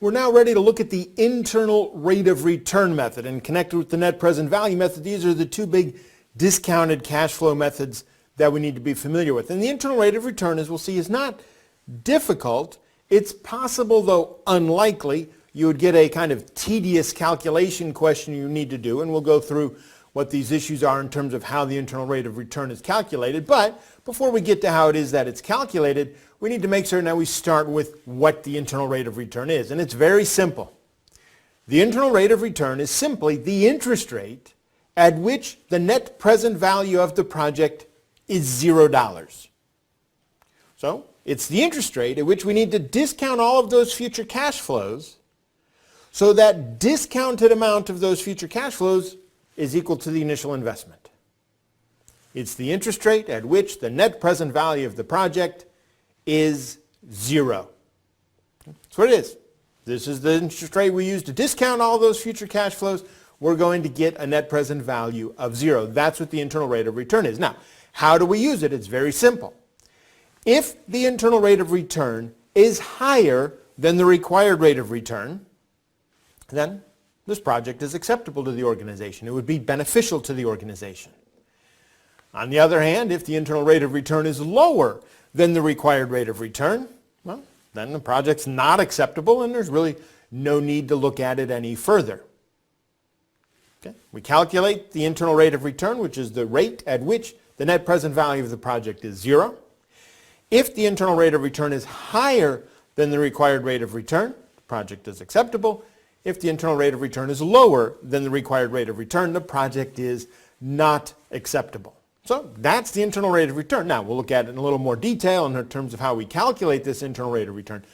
we're now ready to look at the internal rate of return method and connected with the net present value method. These are the two big discounted cash flow methods that we need to be familiar with. And the internal rate of return, as we'll see, is not difficult. It's possible, though unlikely, you would get a kind of tedious calculation question you need to do, and we'll go through what these issues are in terms of how the internal rate of return is calculated. But before we get to how it is that it's calculated, we need to make certain that we start with what the internal rate of return is. And it's very simple. The internal rate of return is simply the interest rate at which the net present value of the project is $0. So it's the interest rate at which we need to discount all of those future cash flows, so that discounted amount of those future cash flows is equal to the initial investment. It's the interest rate at which the net present value of the project is 0. That's what it is. This is the interest rate we use to discount all those future cash flows. We're going to get a net present value of 0. That's what the internal rate of return is. Now, how do we use it? It's very simple. If the internal rate of return is higher than the required rate of return, then this project is acceptable to the organization. It would be beneficial to the organization. On the other hand, if the internal rate of return is lower than the required rate of return, well, then the project's not acceptable and there's really no need to look at it any further. Okay? We calculate the internal rate of return, which is the rate at which the net present value of the project is 0. If the internal rate of return is higher than the required rate of return, the project is acceptable. If the internal rate of return is lower than the required rate of return, the project is not acceptable. So that's the internal rate of return. Now, we'll look at it in a little more detail in terms of how we calculate this internal rate of return.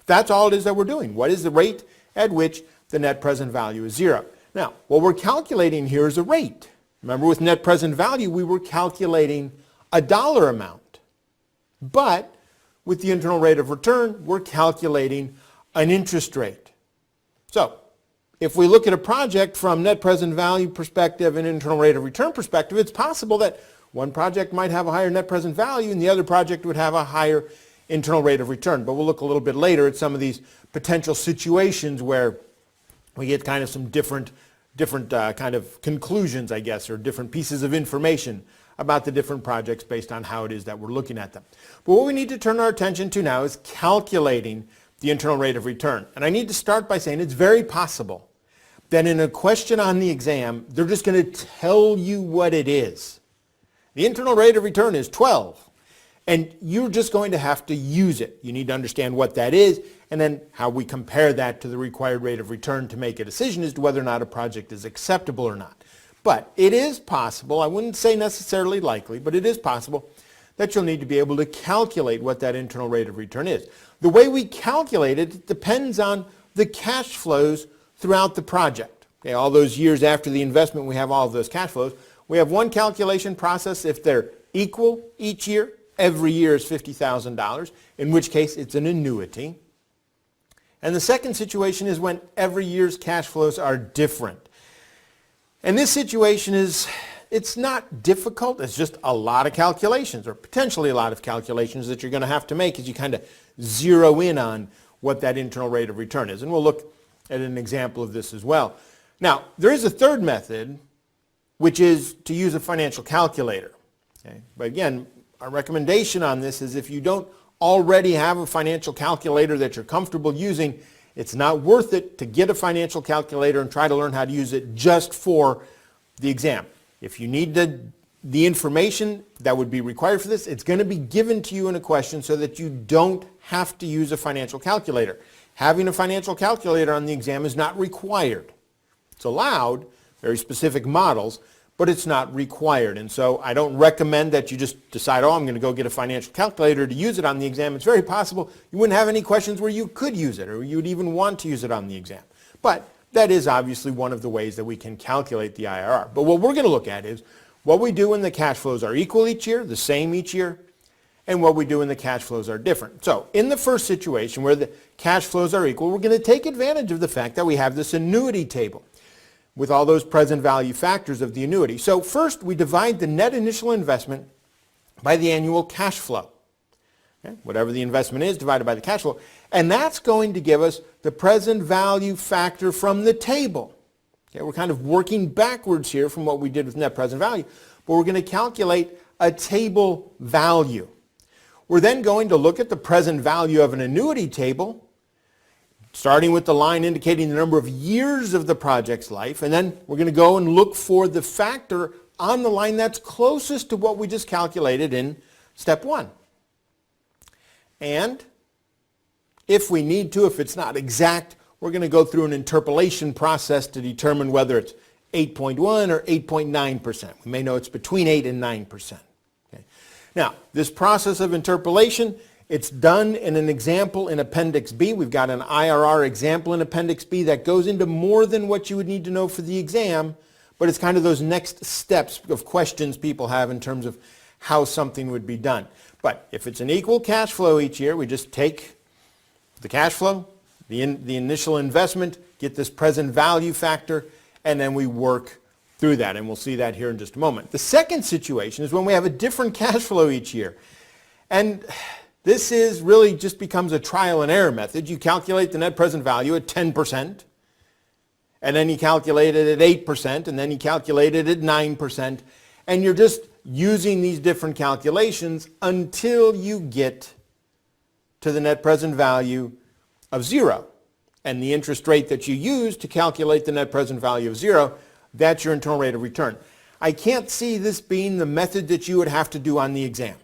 That's all it is that we're doing. What is the rate at which the net present value is 0? Now, what we're calculating here is a rate. Remember, with net present value, we were calculating a dollar amount. But with the internal rate of return, we're calculating an interest rate. So if we look at a project from net present value perspective and internal rate of return perspective, it's possible that one project might have a higher net present value and the other project would have a higher internal rate of return. But we'll look a little bit later at some of these potential situations where we get kind of some different kind of conclusions, I guess, or different pieces of information about the different projects based on how it is that we're looking at them. But what we need to turn our attention to now is calculating the internal rate of return. And I need to start by saying it's very possible that in a question on the exam, they're just going to tell you what it is. The internal rate of return is 12. And you're just going to have to use it. You need to understand what that is and then how we compare that to the required rate of return to make a decision as to whether or not a project is acceptable or not. But it is possible, I wouldn't say necessarily likely, but it is possible that you'll need to be able to calculate what that internal rate of return is. The way we calculate it depends on the cash flows throughout the project. Okay, all those years after the investment, we have all of those cash flows. We have one calculation process if they're equal each year. Every year is $50,000, in which case it's an annuity. And the second situation is when every year's cash flows are different. And this situation it's not difficult, it's just a lot of calculations, or potentially a lot of calculations that you're going to have to make as you kind of zero in on what that internal rate of return is. And we'll look at an example of this as well. Now, there is a third method, which is to use a financial calculator. Okay? But again, our recommendation on this is if you don't already have a financial calculator that you're comfortable using, it's not worth it to get a financial calculator and try to learn how to use it just for the exam. If you need the information that would be required for this, it's going to be given to you in a question so that you don't have to use a financial calculator. Having a financial calculator on the exam is not required. It's allowed, very specific models, but it's not required. And so I don't recommend that you just decide, I'm going to go get a financial calculator to use it on the exam. It's very possible you wouldn't have any questions where you could use it or you would even want to use it on the exam. But that is obviously one of the ways that we can calculate the IRR. But what we're going to look at is what we do when the cash flows are equal each year, the same each year, and what we do when the cash flows are different. So in the first situation where the cash flows are equal, we're going to take advantage of the fact that we have this annuity table with all those present value factors of the annuity. So first, we divide the net initial investment by the annual cash flow. Okay? Whatever the investment is divided by the cash flow. And that's going to give us the present value factor from the table. Okay, we're kind of working backwards here from what we did with net present value, but we're going to calculate a table value. We're then going to look at the present value of an annuity table, starting with the line indicating the number of years of the project's life, and then we're going to go and look for the factor on the line that's closest to what we just calculated in step 1. And if we need to, if it's not exact, we're going to go through an interpolation process to determine whether it's 8.1 or 8.9%. We may know it's between 8 and 9%. Okay. Now, this process of interpolation, it's done in an example in Appendix B. We've got an IRR example in Appendix B that goes into more than what you would need to know for the exam, but it's kind of those next steps of questions people have in terms of how something would be done. But if it's an equal cash flow each year, we just take the cash flow, the initial investment, get this present value factor, and then we work through that, and we'll see that here in just a moment. The second situation is when we have a different cash flow each year. And this is really just becomes a trial and error method. You calculate the net present value at 10%, and then you calculate it at 8%, and then you calculate it at 9%, and you're just using these different calculations until you get to the net present value of 0. And the interest rate that you use to calculate the net present value of 0, that's your internal rate of return. I can't see this being the method that you would have to do on the exam,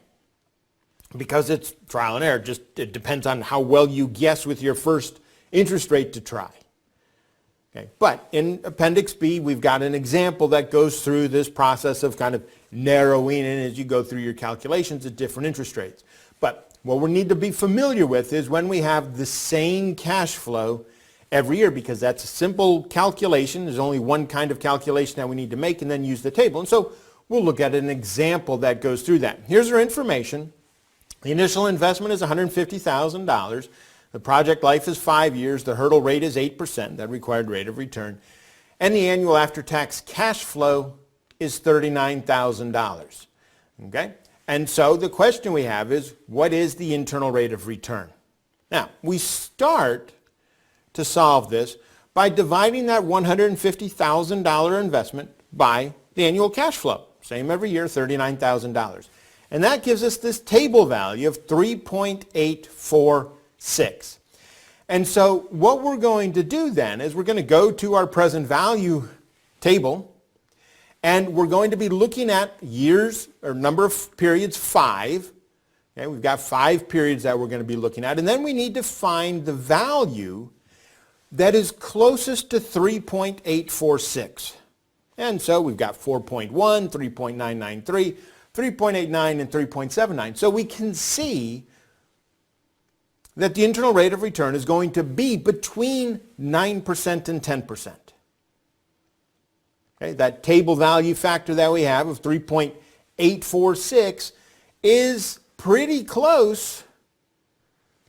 because it's trial and error. Just it depends on how well you guess with your first interest rate to try. Okay. But in Appendix B, we've got an example that goes through this process of kind of narrowing in as you go through your calculations at different interest rates. But what we need to be familiar with is when we have the same cash flow every year, because that's a simple calculation. There's only one kind of calculation that we need to make, and then use the table. And so we'll look at an example that goes through that. Here's our information. The initial investment is $150,000. The project life is 5 years. The hurdle rate is 8%, that required rate of return. And the annual after-tax cash flow is $39,000. Okay? And so the question we have is, what is the internal rate of return? Now, we start to solve this by dividing that $150,000 investment by the annual cash flow. Same every year, $39,000. And that gives us this table value of 3.846. And so what we're going to do then is we're going to go to our present value table, and we're going to be looking at years, or number of periods, 5. Okay, we've got 5 periods that we're going to be looking at. And then we need to find the value that is closest to 3.846. And so we've got 4.1, 3.993, 3.89, and 3.79. So we can see that the internal rate of return is going to be between 9% and 10%. Okay, that table value factor that we have of 3.846 is pretty close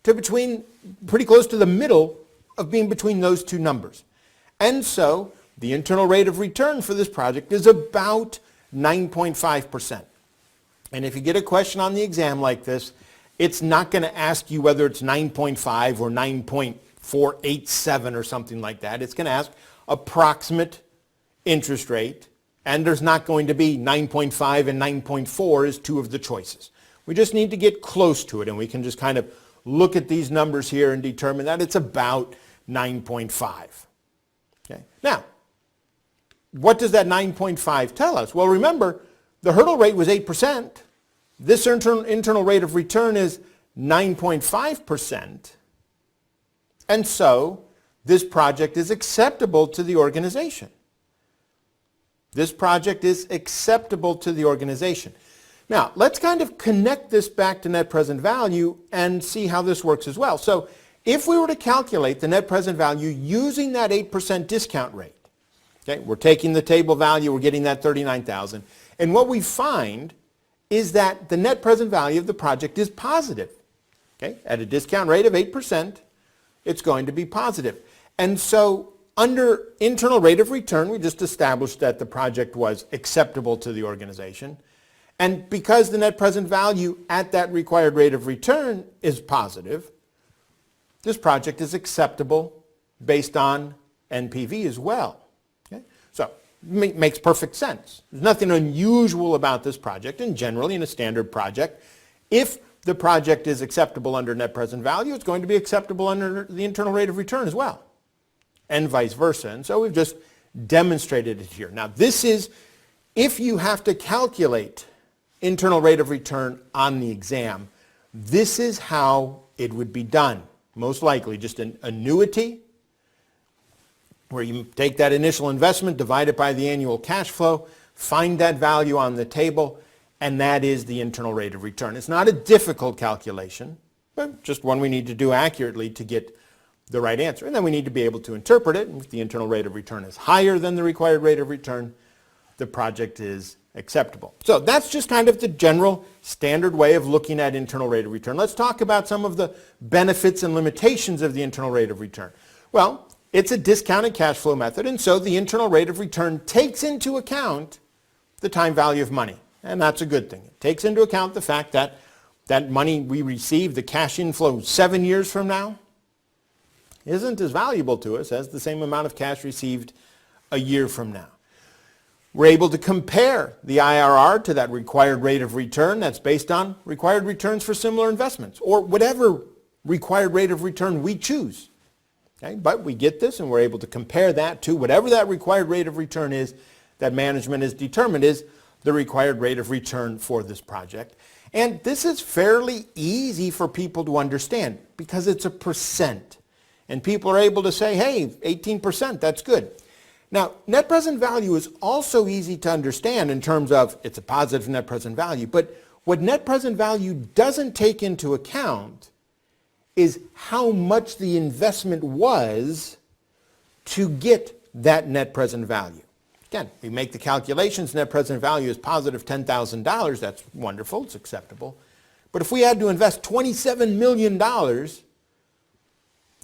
to the middle of being between those two numbers. And so the internal rate of return for this project is about 9.5%. And if you get a question on the exam like this, it's not going to ask you whether it's 9.5 or 9.487 or something like that. It's going to ask approximate interest rate, and there's not going to be 9.5 and 9.4 as two of the choices. We just need to get close to it, and we can just kind of look at these numbers here and determine that it's about 9.5. Okay. Now, what does that 9.5 tell us? Well, remember, the hurdle rate was 8%. This internal rate of return is 9.5%. And so this project is acceptable to the organization. This project is acceptable to the organization. Now, let's kind of connect this back to net present value and see how this works as well. So if we were to calculate the net present value using that 8% discount rate, okay, we're taking the table value, we're getting that $39,000, and what we find is that the net present value of the project is positive. Okay, at a discount rate of 8%, it's going to be positive. And so under internal rate of return, we just established that the project was acceptable to the organization. And because the net present value at that required rate of return is positive, this project is acceptable based on NPV as well. Okay? So it makes perfect sense. There's nothing unusual about this project, and generally in a standard project, if the project is acceptable under net present value, it's going to be acceptable under the internal rate of return as well, and vice versa. And so we've just demonstrated it here. Now this is, if you have to calculate internal rate of return on the exam, this is how it would be done. Most likely just an annuity, where you take that initial investment, divide it by the annual cash flow, find that value on the table, and that is the internal rate of return. It's not a difficult calculation, but just one we need to do accurately to get the right answer. And then we need to be able to interpret it. If the internal rate of return is higher than the required rate of return, the project is acceptable. So that's just kind of the general standard way of looking at internal rate of return. Let's talk about some of the benefits and limitations of the internal rate of return. Well, it's a discounted cash flow method, and so the internal rate of return takes into account the time value of money, and that's a good thing. It takes into account the fact that that money we receive, the cash inflow 7 years from now, isn't as valuable to us as the same amount of cash received a year from now. We're able to compare the IRR to that required rate of return that's based on required returns for similar investments, or whatever required rate of return we choose. Okay? But we get this, and we're able to compare that to whatever that required rate of return is that management has determined is the required rate of return for this project. And this is fairly easy for people to understand because it's a percent. And people are able to say, hey, 18%, that's good. Now, net present value is also easy to understand in terms of it's a positive net present value, but what net present value doesn't take into account is how much the investment was to get that net present value. Again, we make the calculations, net present value is positive $10,000, that's wonderful, it's acceptable. But if we had to invest $27 million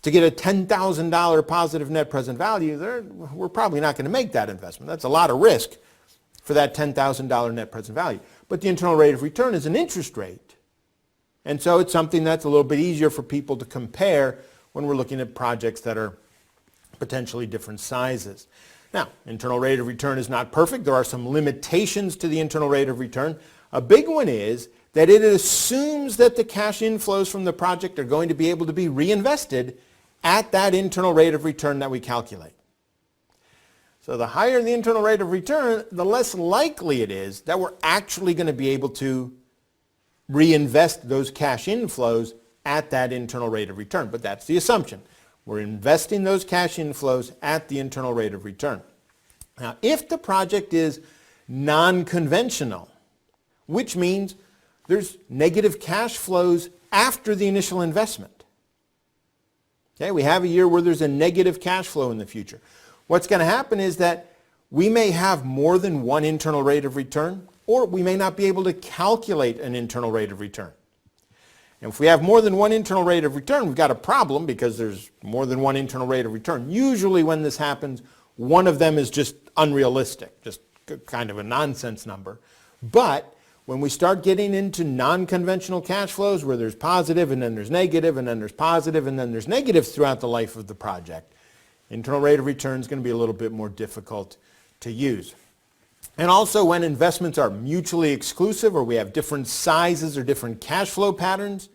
to get a $10,000 positive net present value, we're probably not going to make that investment. That's a lot of risk for that $10,000 net present value. But the internal rate of return is an interest rate. And so it's something that's a little bit easier for people to compare when we're looking at projects that are potentially different sizes. Now, internal rate of return is not perfect. There are some limitations to the internal rate of return. A big one is that it assumes that the cash inflows from the project are going to be able to be reinvested at that internal rate of return that we calculate. So the higher the internal rate of return, the less likely it is that we're actually going to be able to reinvest those cash inflows at that internal rate of return. But that's the assumption. We're investing those cash inflows at the internal rate of return. Now, if the project is non-conventional, which means there's negative cash flows after the initial investment. Okay, we have a year where there's a negative cash flow in the future. What's going to happen is that we may have more than one internal rate of return, or we may not be able to calculate an internal rate of return. And if we have more than one internal rate of return, we've got a problem because there's more than one internal rate of return. Usually when this happens, one of them is just unrealistic, just kind of a nonsense number. But when we start getting into non-conventional cash flows where there's positive and then there's negative and then there's positive and then there's negatives throughout the life of the project, internal rate of return is going to be a little bit more difficult to use. And also when investments are mutually exclusive or we have different sizes or different cash flow patterns,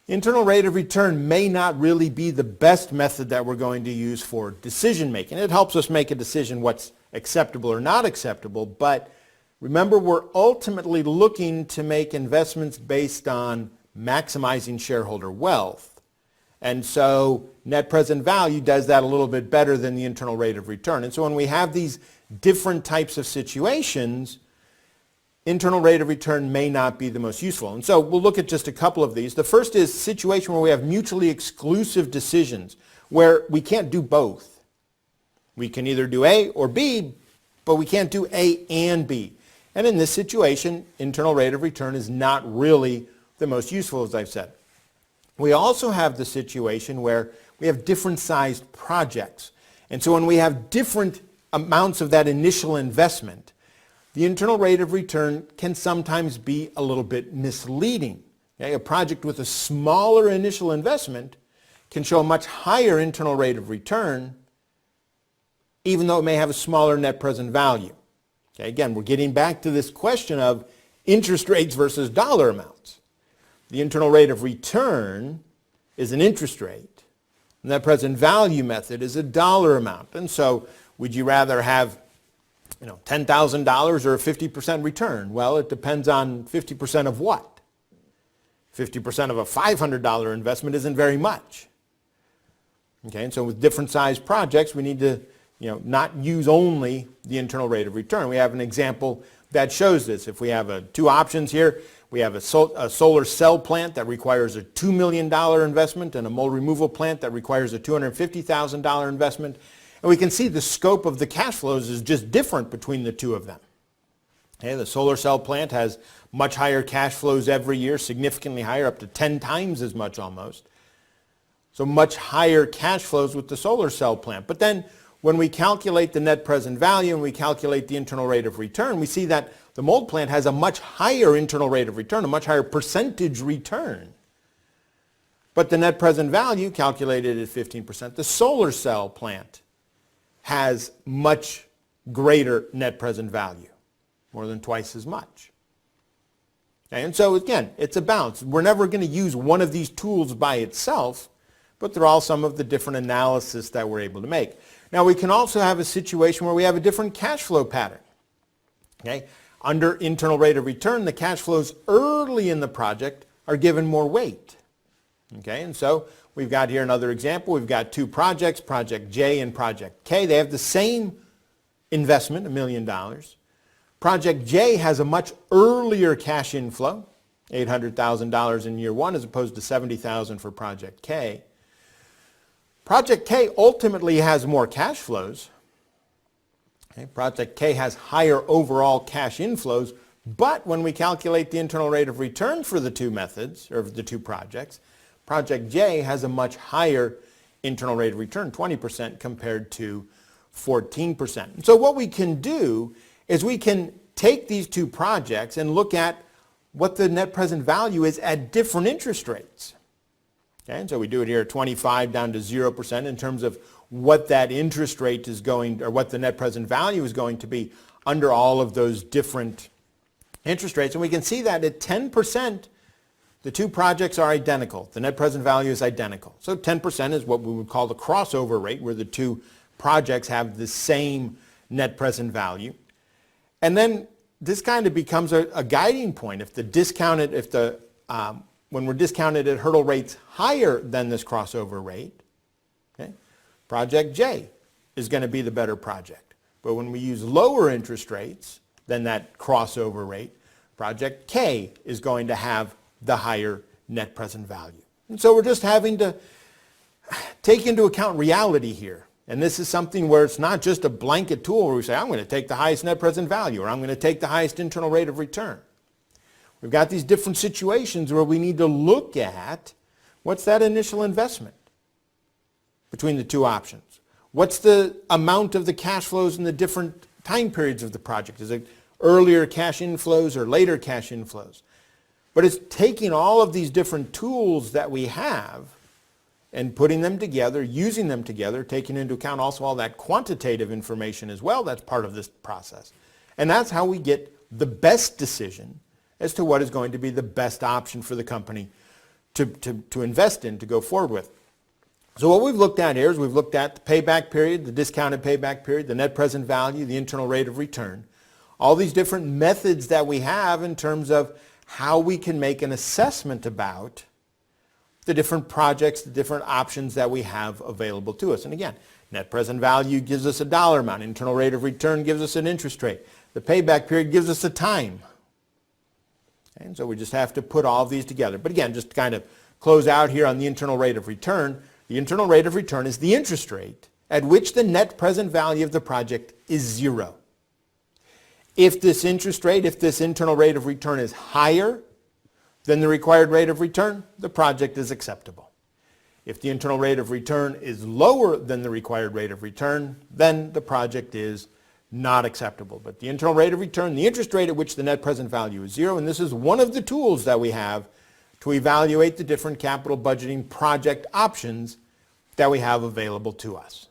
internal rate of return may not really be the best method that we're going to use for decision making. It helps us make a decision what's acceptable or not acceptable, but remember, we're ultimately looking to make investments based on maximizing shareholder wealth. And so net present value does that a little bit better than the internal rate of return. And so when we have these different types of situations, internal rate of return may not be the most useful. And so we'll look at just a couple of these. The first is a situation where we have mutually exclusive decisions, where we can't do both. We can either do A or B, but we can't do A and B. And in this situation, internal rate of return is not really the most useful, as I've said. We also have the situation where we have different sized projects. And so when we have different amounts of that initial investment, the internal rate of return can sometimes be a little bit misleading. Okay? A project with a smaller initial investment can show a much higher internal rate of return, even though it may have a smaller net present value. Okay, again, we're getting back to this question of interest rates versus dollar amounts. The internal rate of return is an interest rate. The net present value method is a dollar amount. And so would you rather have $10,000 or a 50% return? Well, it depends on 50% of what? 50% of a $500 investment isn't very much. Okay, and so with different size projects, we need to not use only the internal rate of return. We have an example that shows this. If we have two options here, we have a solar cell plant that requires a $2 million investment and a mold removal plant that requires a $250,000 investment. And we can see the scope of the cash flows is just different between the two of them. Okay, the solar cell plant has much higher cash flows every year, significantly higher, up to 10 times as much almost. So much higher cash flows with the solar cell plant. But then when we calculate the net present value and we calculate the internal rate of return, we see that the mold plant has a much higher internal rate of return, a much higher percentage return. But the net present value calculated at 15%, the solar cell plant has much greater net present value, more than twice as much. Okay, and so again, it's a balance. We're never going to use one of these tools by itself, but they're all some of the different analysis that we're able to make. Now we can also have a situation where we have a different cash flow pattern. Okay? Under internal rate of return, the cash flows early in the project are given more weight. Okay? And so we've got here another example. We've got two projects, Project J and Project K. They have the same investment, $1 million. Project J has a much earlier cash inflow, $800,000 in year one as opposed to $70,000 for Project K. Project K ultimately has more cash flows. Okay, Project K has higher overall cash inflows, but when we calculate the internal rate of return for the two methods, or the two projects, Project J has a much higher internal rate of return, 20% compared to 14%. So what we can do is we can take these two projects and look at what the net present value is at different interest rates. Okay, and so we do it here at 25 down to 0% in terms of what that interest rate is going, or what the net present value is going to be under all of those different interest rates. And we can see that at 10%, the two projects are identical. The net present value is identical. So 10% is what we would call the crossover rate, where the two projects have the same net present value. And then this kind of becomes a guiding point. If the discounted, when we're discounted at hurdle rates higher than this crossover rate, okay, Project J is going to be the better project. But when we use lower interest rates than that crossover rate, Project K is going to have the higher net present value. And so we're just having to take into account reality here. And this is something where it's not just a blanket tool where we say, I'm going to take the highest net present value, or I'm going to take the highest internal rate of return. We've got these different situations where we need to look at what's that initial investment between the two options. What's the amount of the cash flows in the different time periods of the project? Is it earlier cash inflows or later cash inflows? But it's taking all of these different tools that we have and putting them together, using them together, taking into account also all that quantitative information as well. That's part of this process. And that's how we get the best decision as to what is going to be the best option for the company to invest in, to go forward with. So what we've looked at here is we've looked at the payback period, the discounted payback period, the net present value, the internal rate of return, all these different methods that we have in terms of how we can make an assessment about the different projects, the different options that we have available to us. And again, net present value gives us a dollar amount. Internal rate of return gives us an interest rate. The payback period gives us a time. And so we just have to put all of these together. But again, just to kind of close out here on the internal rate of return, the internal rate of return is the interest rate at which the net present value of the project is zero. If this interest rate, if this internal rate of return is higher than the required rate of return, the project is acceptable. If the internal rate of return is lower than the required rate of return, then the project is not acceptable. But the internal rate of return, the interest rate at which the net present value is zero, and this is one of the tools that we have to evaluate the different capital budgeting project options that we have available to us.